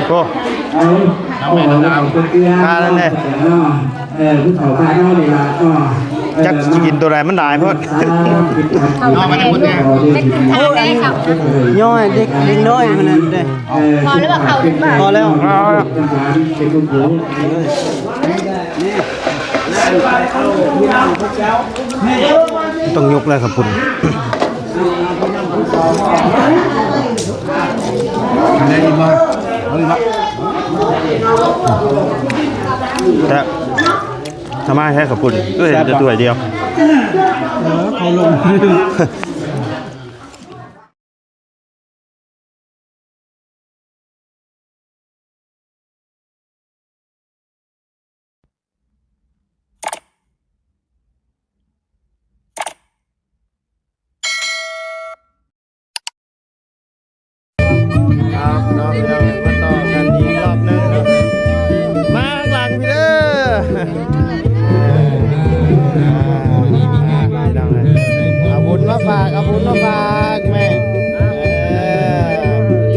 โอ้ค่าแล้วเนี่ยจักกินตัวไรมันได้เพิ่นน้องมันจะพูดไงย่อยเด็กน้อยมันนั่นเด้พอแล้วแบบเขาพอแล้ว ต้องยกเลยครับคุณได้ยินบ่แต่ทำไมแค่กับคุณก็เห็นจะตัวเดียวเขาลงครับรอบเรามาต่อกันอีกรอบนึงมาข้างหลังพี่เด้อเอาบุญมาฝากเอาบุญมาฝากแม่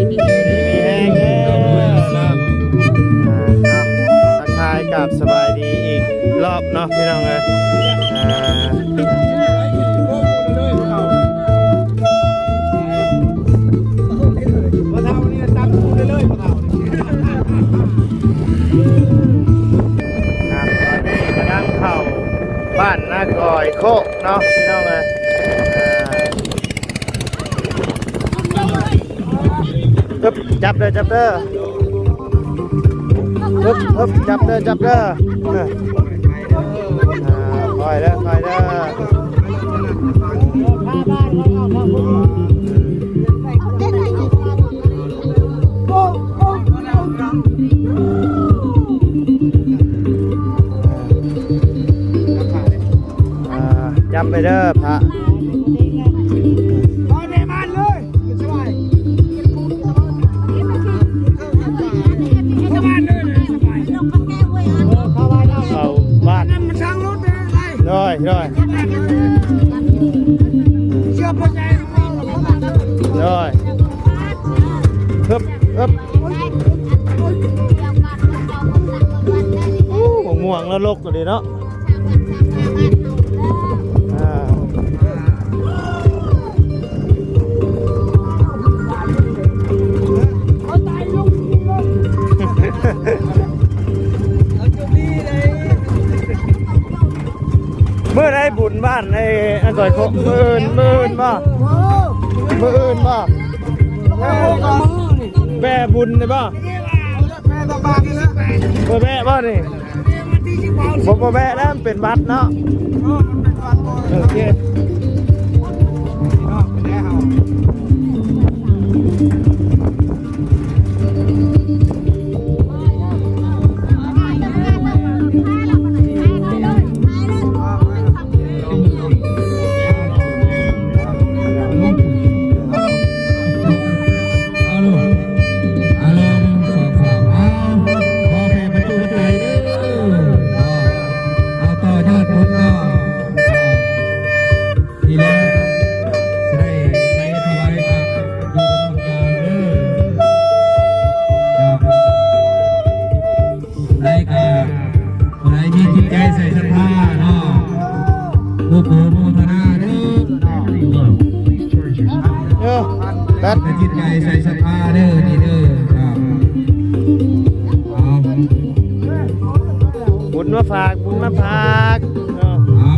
มีแห้งเด้อทักทายกับสบายดีอีกรอบเนาะพี่น้องเลยบ้านนาก่อยโคกเนาะพี่น้องเลยจับเด้อจับเด้อจับเด้อจับเด้อคอยเด้อคอยเด้อจับไปเด้อพระเอาบ้านด้วยม่วงแล้วลกตัวนี้เนาะเมื่อได้บุญบ้านในอันก่อยโคมื่นบ่แม่บุญเลยบ่แม่บ่นี่บ่แม่แล้วเป็นวัดเนาะโอเคจิตใจใส่ศรัทธาเด้อนี่เด้อบุญมาฝากบุญมาฝาก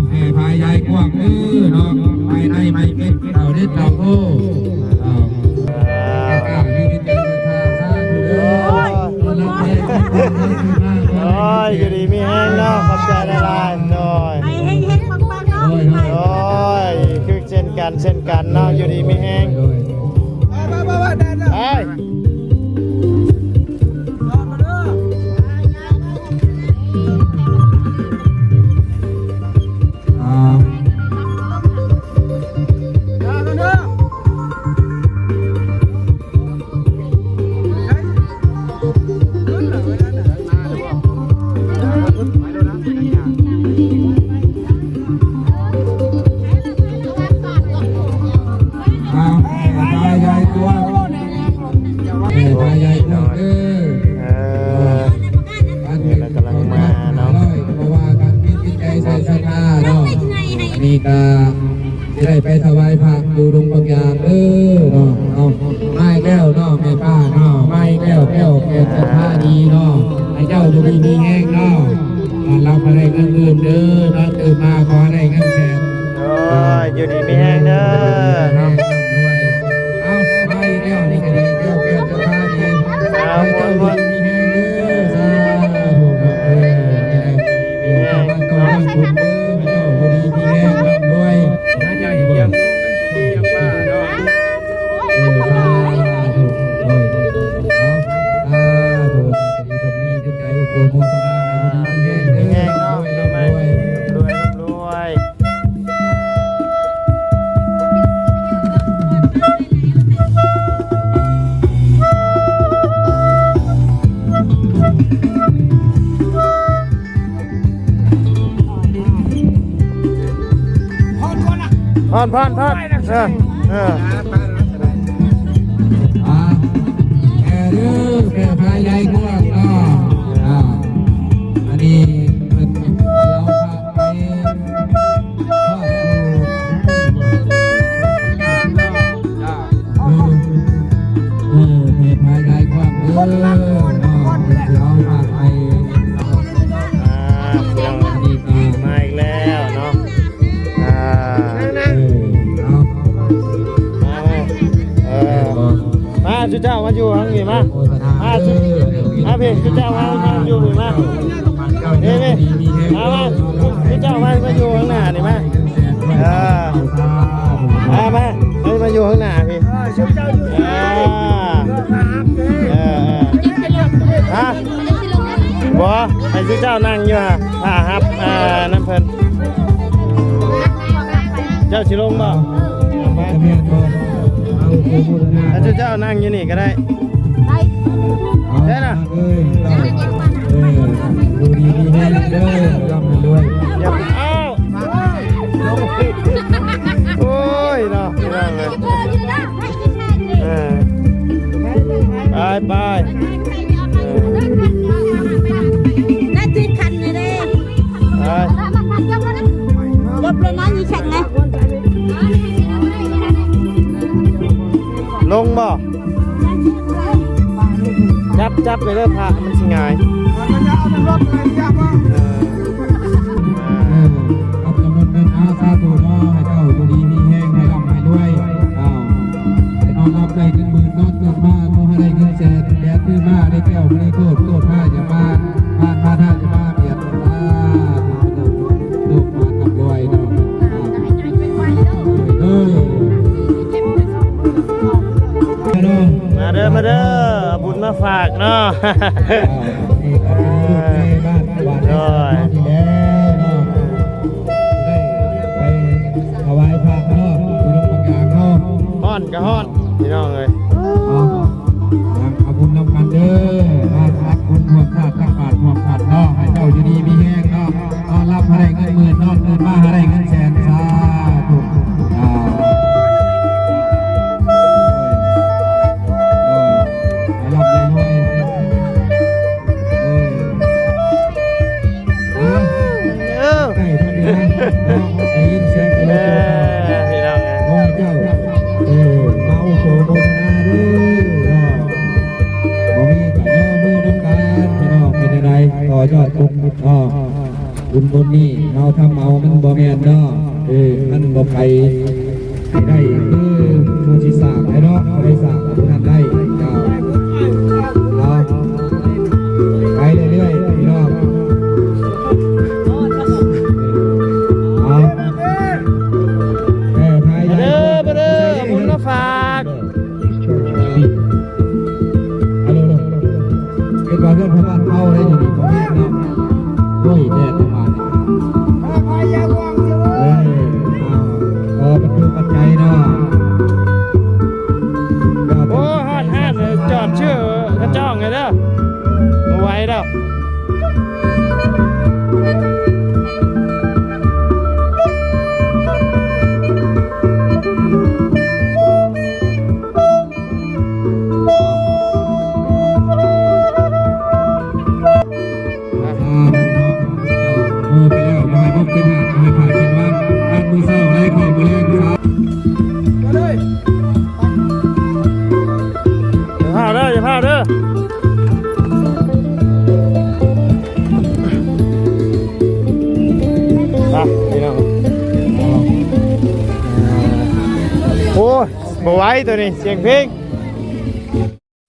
แผ่พายใหญ่กว้างเด้อเนาะไปในไม่เป็นเราได้ตอบโอ้อยู่ดีมีแห้งเนาะขอบใจละลายหน่อยคือเช่นกันเนาะอยู่ดีมีแห้ง กาจะได้ไปถวายผักดูดงบางอย่างเนาะเอาไม้แก้วเนาะแม่ป้าเนาะไม้แก้วแก้จะผ้าดีเนาะให้เจ้าอยู่ดีมีแห้งเนาะเราไปได้เงินอื่นเด้อเนาะตื่นมาขอได้เงินแสน โอ้ยอยู่ดีมีแห้งเด้อเนาะ เอาไม้แก้วนี่ก็ดีแก้วจะผ้าดีให้เจ้าอยู่ดีมีแห้งเด้อสาธุนี่แหละต้องร่างบุญเด้อให้เจ้าอยู่ดีมีแห้งร่ำรวยนะใจเยี่ยมเยี่ยมป้าเนาะสาธุเอาถูกดีตรงนี้ที่ใจโกโมทนาอยู่ดีมีแห้งเด้อร่ำรวยร่ำรวย รวย พอนแก่เด้อแก่พายใหญ่กว้างเนาะอันนี้เราพาไปทอดสูแก่พายใหญ่กว้างเด้อเนาะเราพาไปมาอีกแล้วเนาะมาจุเจ้ามาอยู่ห้องนี่มาพี่จุเจ้ามาอยู่นี่มานี่มาจุเจ้ามาอยู่ข้างหน้านี่มามาอยู่ข้างหน้าพี่บ่ให้จุเจ้านั่งอยู่ฮะครับน้ำเพลินเจ้าชิลงบ่ถ้าเจ้านั่งอยู่นี่ก็ได้ได้นะดูดีแห้งเด้อร่ำรวยอย่าเอาโอ้ยเนาะไปน่าตื่นคันเลยยกเลยนะยี่แข็งไงลงบ่จับไปเลยพระมันสิง่ายเอาจำนวนเงินอาสาธุเนาะให้เจ้าอยู่ดีมีแห้งให้ร่ำให้รวยให้นอนรับได้เงินหมื่นนอนเกินมาโมให้ได้เงินแสนแดดขึ้นมาได้แก้วไม่ได้โกรธผ้าอย่ามาท่าอย่ามาเบียดลูกมาทำรวยเนาะมาเด้อบุญมาฝากเนาะนี่ก็เป็นลูกในบ้านหวานในที่แล้วเนาะได้ไปถวายพระเนาะอยู่โรงพยาบาลเนาะฮ้อนก็ฮ้อนพี่น้องเลยยังขอบคุณน้ำกันเด้อมาทักคุณห่วงขาดตั้งบาทห่วงขาดเนาะให้เจ้าอยู่ดีมีแห้งเนาะนอนรับให้ได้เงินหมื่นนอนเงินมาให้ได้เงินแสนสาธุได้ยินเสียงกระโดดพี่น้องโอ้เจ้ามาอุโสโมทนาเด้อบ่มีกับย่อมือน้ำการพี่น้องเป็นอะไรต่อยอดบุญบุญนี้เราทำเอามันบ่แม่นเนาะมันบ่ไปได้คือผู้ที่สร้างให้เนาะบ่ได้สร้างผู้นั้นได้เจ้าไปเรื่อยๆพี่น้องบุญมาฝากเป็นการเลื่อนพระบาทเข้าได้อยู่ดีของแม่เนาะด้วยแดดประมาณประตูปัจจัยเนาะโอ้ฮอดเลยจอดชื่อกระจ้องเลยเด้อมาไว้เด้อมือไปแล้วมาให้พบเป็นหาดให้ผ่านเป็นวันบ้านมือซ้า เด้อพี่น้องโอ้ยบ่ไหวตัวนี้เสียงเพลง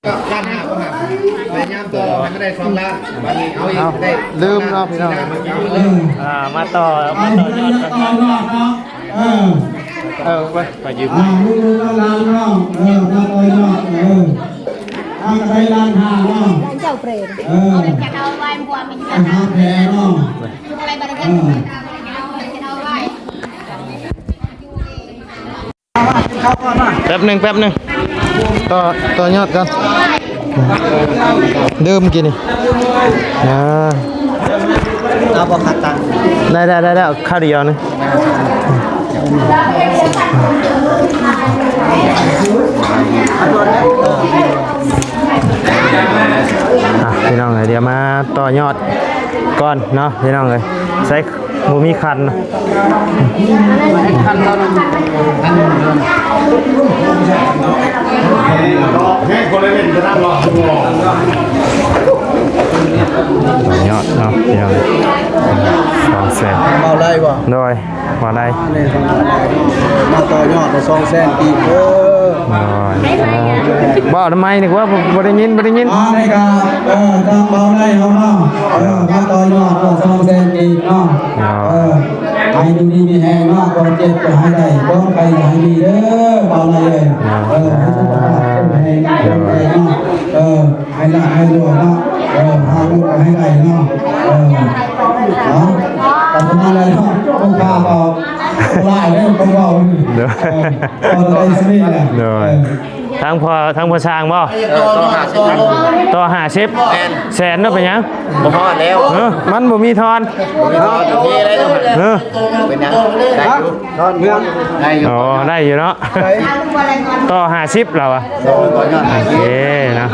ก็ด้านหน้าก็หักไปย่ำตัวมันก็ได้2ล้านวันนี้เอาอีกได้ ลืมเนาะพี่น้องมาต่อยอดไปยืม ลูกๆหลานๆน้องมาต่อยอดเอาไปล้านห้าน้อง เจ้าเปรต จะเอาไว้บัวมันจะ หาแผลน้อง อะไรบ้างกันจะเอาไว้ แป๊บหนึ่งต่อยอดกันดื่มกินนี่เอาบอคัดตังได้ข้าวเดียวนึงพี่น้องเลยเดี๋ยวมาต่อยอดก่อนเนาะพี่น้องเลยใช้หมูมีคันให้คนเล่นจะนั่งรอต่อยอดเนาะพี่น้อง200,000เอาได้บ่ โดยว่าได้ มาต่อยอดมา200,000ปีเด้อ บ่ทำไมนึกว่าบ่ได้ยิน มาได้ครับทางเบาได้เอาน้องมาต่อยอดมา200,000ปีน้องให้ดูดีมีแห้งน้องคนเจ็บก็ให้ได้บ่ไปให้ดีเด้อเบาได้เลยให้สุขภาพแข็งแรงน้องให้ละให้รวยเนาะพาลูกให้ได้เนาะขอบคุณมากเลยเนาะต้องพาเบาไล่ได้ต้องเบาได้สิเนี่ย โดยทั้งพอช้างบ่ต่อ50แสนเนาะเป็นหยัง บ่ฮอดแล้ว มันบ่มีทอน มีอะไรต้อง เป็นยังได้อยู่ทอดเมืองได้อยู่ อ๋อได้อยู่เนาะต่อ50เราอะโอเคนะ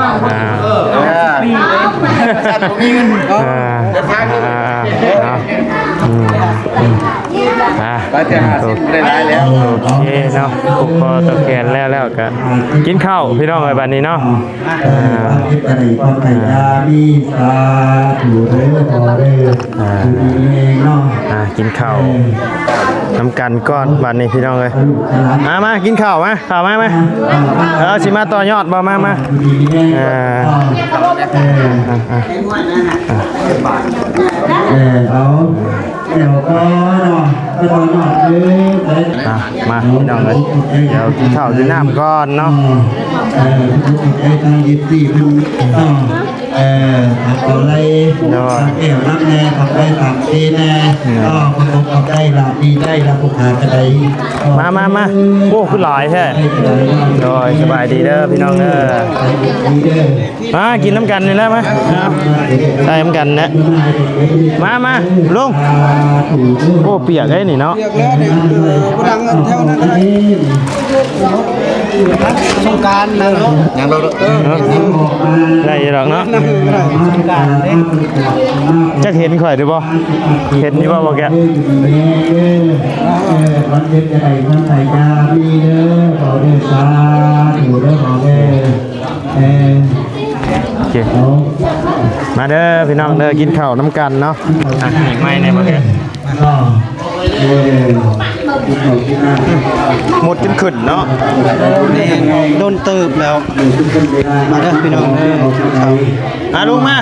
ไปแต่50ได้หลายแล้ว โอเคเนาะผูกคอตะแขนแล้วก็กินข้าวพี่น้องเอ้ยบัดนี้เนาะ อะไรความไก่ยามีสาถูเรือพอเรือถูดีเองเนาะ กินข้าวทำกันก้อนบัดนี้พี่น้องเอ้ยมากินข้าวมาสิมาต่อยอดบ่มาเอาเดี๋ยวก็ไปตอนหน่อยมาพี่น้องเอ้ยเดี๋ยวกินข้าวกินน้ำก่อนเนาะไอ้ทางยิบสี่มันเอาอะไรเกี่ยวรับแน่ขับได้ตามทีแน่ก็คนขับได้ลาปีได้ลาผูกขากันได้มาโอ้คือหลายแท้โดยสบายดีเด้อพี่น้องเด้อกินน้ำกันนี่แหละมั้ยได้น้ำกันนะมาลุงโอ้เปียกไอ้นี่เนาะ เรียกแล้วเนี่ยบ่ดังแถวนั้นก็ได้สงการนะเนาะยังเราได้อยู่หรอกเนาะจะเห็นข่อยดูบ่เห็นนี่บ่แกวันเด็กจะได้วันไหนจะมีเด้อขอเด้อสาธุเด้อขอเด้อโอเคมาเด้อพี่น้องเด้อกินข้าวน้ำกันเนาะอีกไม่ในบ่แกหมดจนขึ้นเนาะ โดนตืบแล้วมาเด้อพี่น้องลุงมา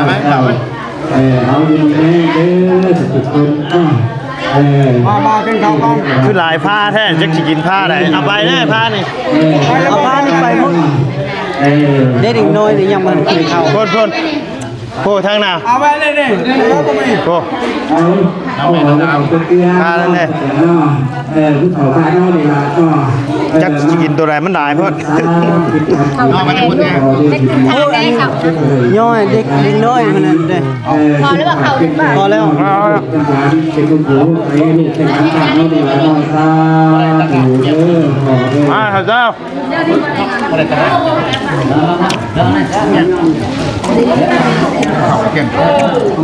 ไหมเอาอยู่ในเด้อทุกคนมากินข้าวกัน คือหลายผ้าแท้จักสิกินผ้าได้เอาไปแน่ผ้านี่ เอาผ้านี่ไปหมดเด็กน้อยนี่ยังมันกินข้าว พ่นโอ้ทางหน้า เอาไปเลยนี่ก็มี โอ้ เอาผ้าแล้วเนี่ยผู้เขาผ้าน้อยนี่ละก็ จักสิกินตัวใดมันหลายเพิ่นเอามาได้หมดแน่ ทางได้ค่ะ ย่อยเด็กน้อยมันนั่นเด้ พอหรือเปล่าเขา พอแล้ว เป็นผู้ผู้ไอ้ลูกเป็นผู้ชายน้อยนี่ละน้อยซาถูเด้อขอเด้อ มาครับเจ้า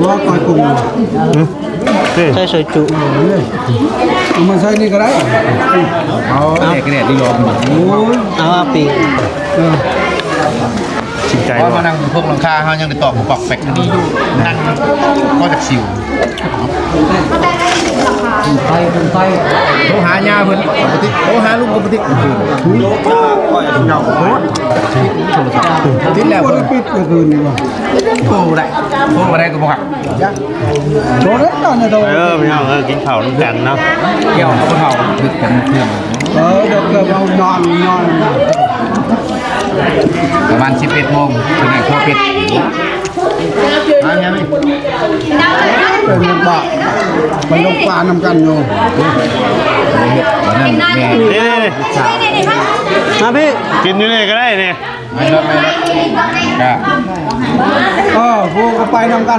ว่าคอยกลุ่มใช่สวยจุมันใช่นี่ก็ได้เอาเด็กเนี่ยดีลงโอ้ยเอาปี เพราะมานั่งพวกหลังคาเขายังได้ตอกปอกแปกอันนี้อยู่นั่นก็จะสิวไปโทรหาญาเพิ่นปกติโทรหาลุงปกติเจ้าโคตรติดแล้วเพิ่นปิดเมื่อคืนนี่ว่าโทรบ่ได้ก็บ่ครับโทรได้ตอนนี้โทรพี่น้องกินข้าวน้ำกันเนาะ เกี่ยวกับเขาดึกกันเที่ยงเดี๋ยวเกิดเรานอนประมาณ11 โมงคือไหนครัวปิดมาเนี่ยมั้ยเป็นลงปลาไปลงปลานำกันอยู่นั่นแม่ นี่มาพี่กินอยู่นี่ก็ได้นี่ ไม่ลดก็พวกก็ไปนำกัน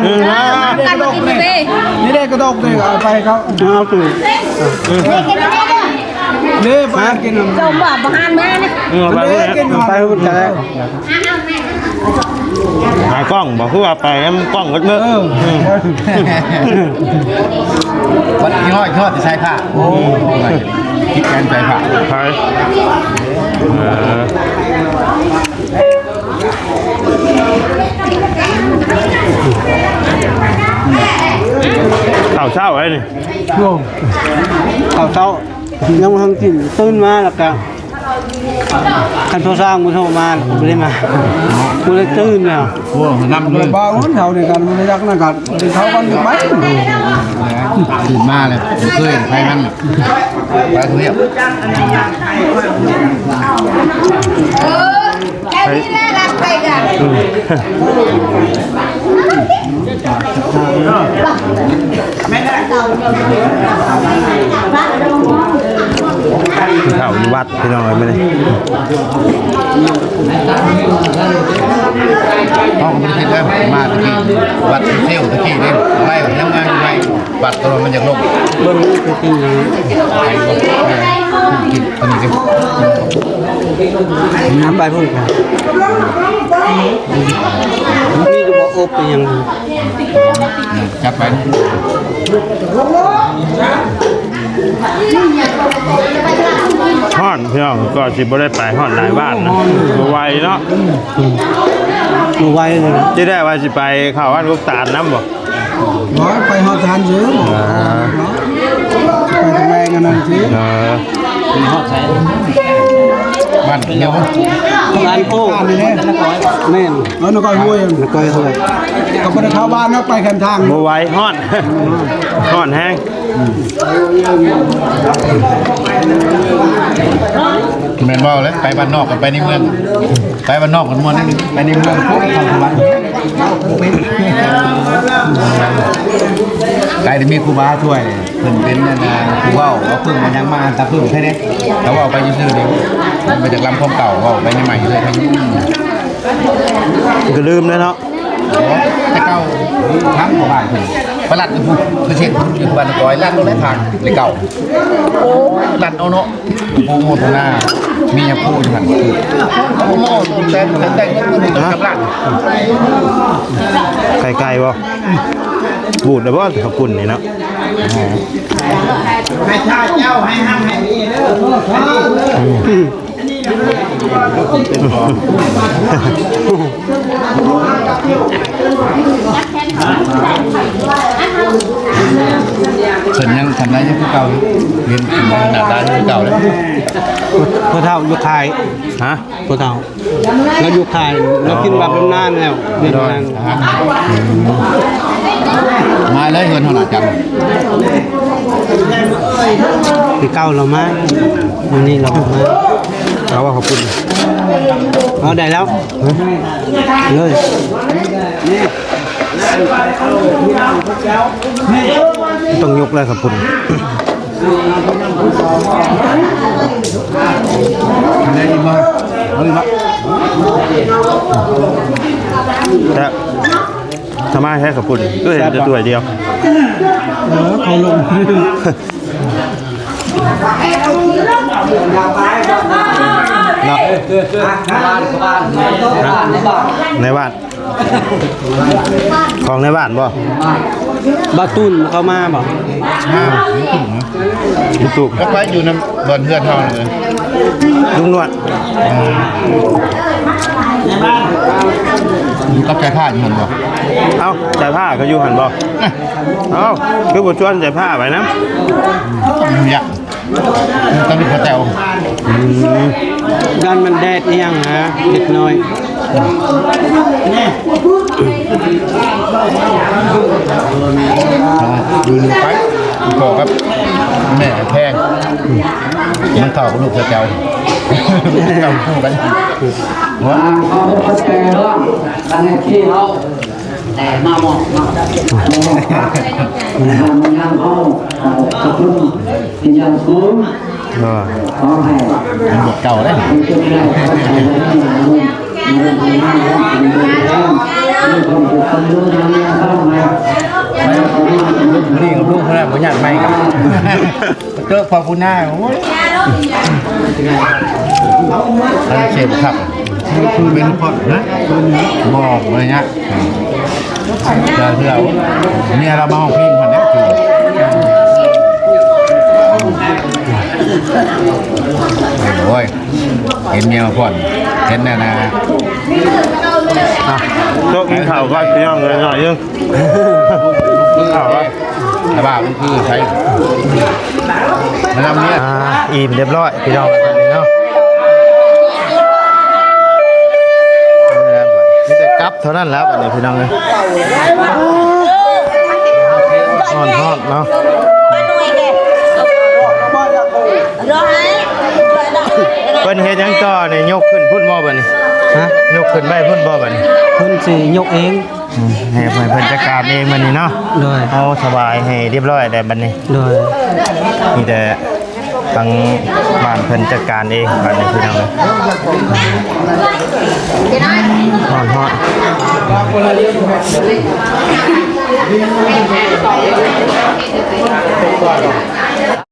นี่ได้กระดกเลยเอาไปเขาเอาตื่นนี่ไปกิน จมบ่บ่หานมานะ ไปกินไปหุ่นกันแล้ว หากล้องบอกคือว่าไปกล้องก็เมื่อ วันนี้ห้อยทอดจะใช้ผ้าโอ้คิดการใช้ผ้า ใช่ข้าวเช้าไอ้นี่ โย่เอาเช้ายังทำกินตื่นมาแล้วก็คันโทรศัพท์กูโทรมาไม่ได้มากูเลยตื่นแล้ว โอ้นำเลยบ้าหุ่นเท่านี้กันมันยักษ์นั่นกันเขาวันอยู่ไหมตื่นมาเลยเคยใครมันไปเที่ยว แกนี่แหละรักไปกัน ข้าวอยู่วัดพี่น้องเลยไม่ได้ ห้องมันคิดแล้วมาตะกี้บัตรเซลตะกี้นี่ไล่ยังไงไล่บัตรตัวมันจะลง เบิ้งจริงๆเลย ไปก็กินตอนนี้กิน น้ำใบพุ่งครับนี่จะบอกอบเป็นยังไง จับไป ห่อนพี่น้องก็สิบ่ได้ไปห่อนหลายบ้านนะไวเนาะ มาไว้เลยนะ ที่ได้ว่าสิไปข้าวบ้านลูกตาลน้ำบ่ ร้อยไปหอทานซื้อไปทำไมกันนั่นซื้อบ้านเดียว ร้านโก้แม่น แล้วนกอยห้วย นักก้อยเท่าไหร่ ก็ไปเข้าบ้านนะไปแคมทาง บ่ไหวห่อน ห่อนแห้ง แมนบอลเลยไปบ้านนอกกับไปในเมืองไปบ้านนอกกันมวนนี่ไปในเมืองพวกทำบ้านกลายเป็นมีครูบาช่วยเพิ่นเป็นนะครูว่าเอาพึ่งมันยังมาตาพึ่งแค่นี้แต่ว่าไปยืดเดียวไปจากลำพองเก่าก็ไปในใหม่เลยทั้ง ก็ลืมแล้วเนาะ แต่เก่าทั้งหมู่บ้านถึงประหลัดคือเช็คอยู่บ้านก้อยลัดรถและทางเลยเก่าลัดเอาเนาะโมโมทนามียาพูดหันโมโมแต่กับลัด ไกลๆบ่บูดแล้วบ่ขอบคุณนี่เนาะ ให้ท่าเจ้าให้ห้ามให้นี่เด้อฉันยังทำได้ยังผู้เก่าเรียนหน้าตาผู้เก่าเลย พ่อเท่าอยู่ขาย ฮะ พ่อเท่าแล้วอยู่ขายแล้วกินแบบนานแล้วเดือนนาน มาเลยเงินเท่าไหร่จัง ปีเก้าเรามาวันนี้เรามา เราว่าขอบคุณ เอาได้แล้วเลย ต้องยกเลยขอบคุณ ได้ยินไหมเอาดิมา แล้วทำไมให้ขอบคุณก็เห็นแต่ตัวเดียว เขาลง เนาะในบ้านของในบ้านบ่ บาตุนเข้ามาบอก ลูกตุก ก็ไปอยู่น้ำบนเพื่อนเท่าเลย ลุงนวด อยู่กับใจผ้าอยู่หันบ่ เอ้าใจผ้าก็อยู่หันบ่เอ้าคือบ่ชวนใจผ้าไปนะ อยู่ยะต้องเป็นพระเจ้า ด้านมันแดดนี่ยังฮะเล็กน้อย ดูหนึ่งไปพอครับแม่แพงมันเท่ากับลูกพระเจ้าเจ้าคู่กันวะ เอาไปแชร์ว่าอันนี้ที่เขาแต่มาหมดมามันยังเอาขอบคุณที่ยังคุ้มขอให้ เป็นบทเก่าเลย ให้ช่วยได้ขอให้ได้มีความสุขมีความรู้มีเข้ามา ลูกนี่กับลูกเขาแล้ผมอยากไม่ครับเจอความคุณหน้าโอ้ยอะไรเชฟครับเป็นพอดนะบอกเลยเนี่ยเจอเที่ยวเนี่ยเรามาห้องพิมพ์คนนี้คือโอ้ยเห็นเมียมาผ่อนเห็นแน่นะ โต๊ะกินข้าวก็พี่น้องเลยหน่อยนึงข้าวก็ แต่บ้ามันคือใช้น้ำเนี่ย อิ่มเรียบร้อยพี่น้องแบบนี้เนาะมีแต่กลับเท่านั้นแล้วแบบนี้พี่น้องเลยทอดเนาะ เป็นเฮ็ดหยังต่อเนี่ยยกขึ้นพุ่นบ่บัดนี้ฮะยกขึ้นไปพุ่นบ่บัดนี้ เพิ่นสิยกเอง ให้เพิ่นจัดการเองบัดนี้เนาะ โดย เอาสบายให้เรียบร้อยได้บัดนี้ โดย มีแต่ทางบ้านเพิ่นจัดการเองบัดนี้พี่น้องเลยฮอด